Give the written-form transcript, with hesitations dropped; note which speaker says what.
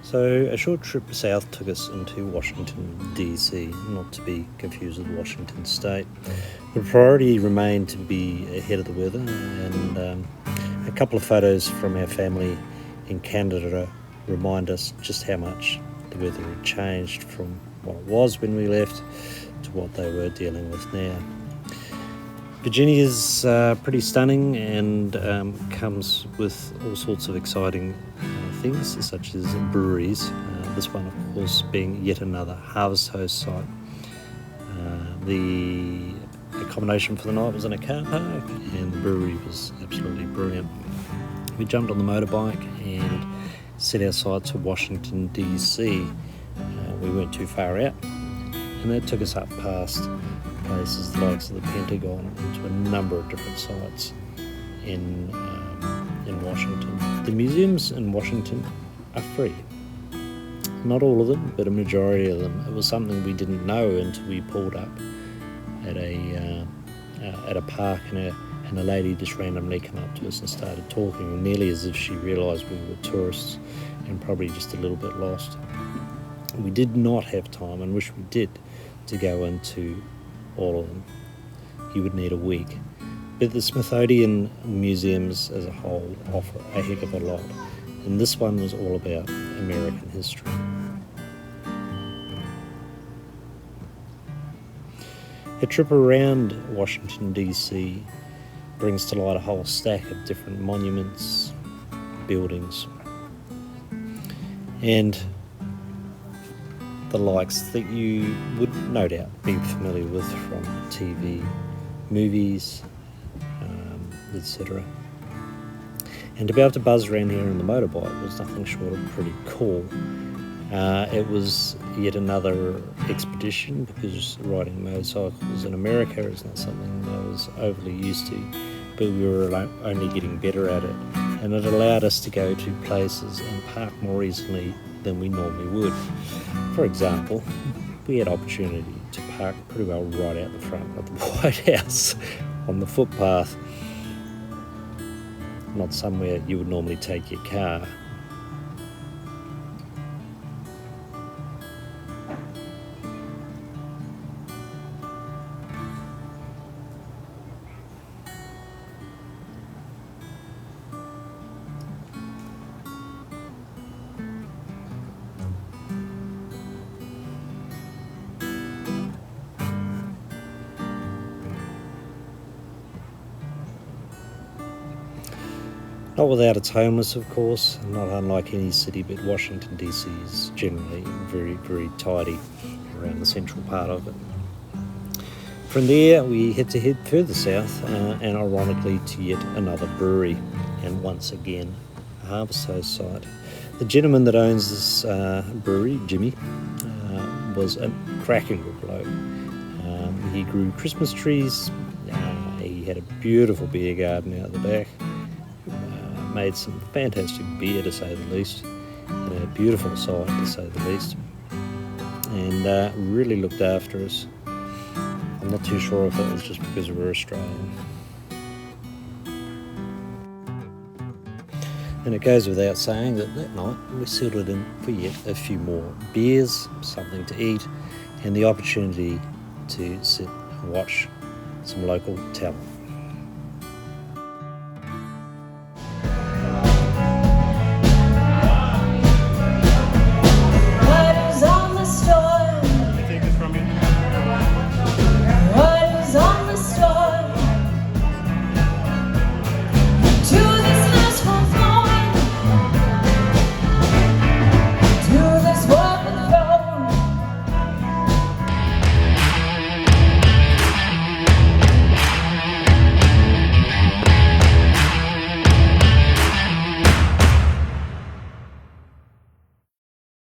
Speaker 1: So a short trip south took us into Washington, D.C., not to be confused with Washington State. The priority remained to be ahead of the weather, and a couple of photos from our family in Canada remind us just how much the weather had changed from what it was when we left to what they were dealing with now. Virginia is pretty stunning and comes with all sorts of exciting things, such as breweries. This one, of course, being yet another harvest host site. The accommodation for the night was in a car park, and the brewery was absolutely brilliant. We jumped on the motorbike and set our sights to Washington, D.C. We weren't too far out, and that took us up past places the likes of the Pentagon into a number of different sites in Washington. The museums in Washington are free. Not all of them, but a majority of them. It was something we didn't know until we pulled up at a park, and a lady just randomly came up to us and started talking, nearly as if she realised we were tourists and probably just a little bit lost. We did not have time, and wish we did, to go into all of them. You would need a week. But the Smithsonian museums as a whole offer a heck of a lot, and this one was all about American history. A trip around Washington, D.C. brings to light a whole stack of different monuments, buildings, and the likes that you would no doubt be familiar with from TV, movies, etc. And to be able to buzz around here on the motorbike was nothing short of pretty cool. It was yet another expedition, because riding motorcycles in America is not something I was overly used to, but we were only getting better at it, and it allowed us to go to places and park more easily than we normally would. For example, we had opportunity to park pretty well right out the front of the White House on the footpath, not somewhere you would normally take your car. Not without its homeless, of course, not unlike any city, but Washington, D.C. is generally very, very tidy around the central part of it. From there, we had to head further south, and ironically to yet another brewery, and once again, a harvest host site. The gentleman that owns this brewery, Jimmy, was a cracking good bloke. He grew Christmas trees, he had a beautiful beer garden out the back, made some fantastic beer, to say the least, and a beautiful site, to say the least, and really looked after us. I'm not too sure if it was just because we were Australian. And it goes without saying that night we settled in for yet a few more beers, something to eat, and the opportunity to sit and watch some local talent.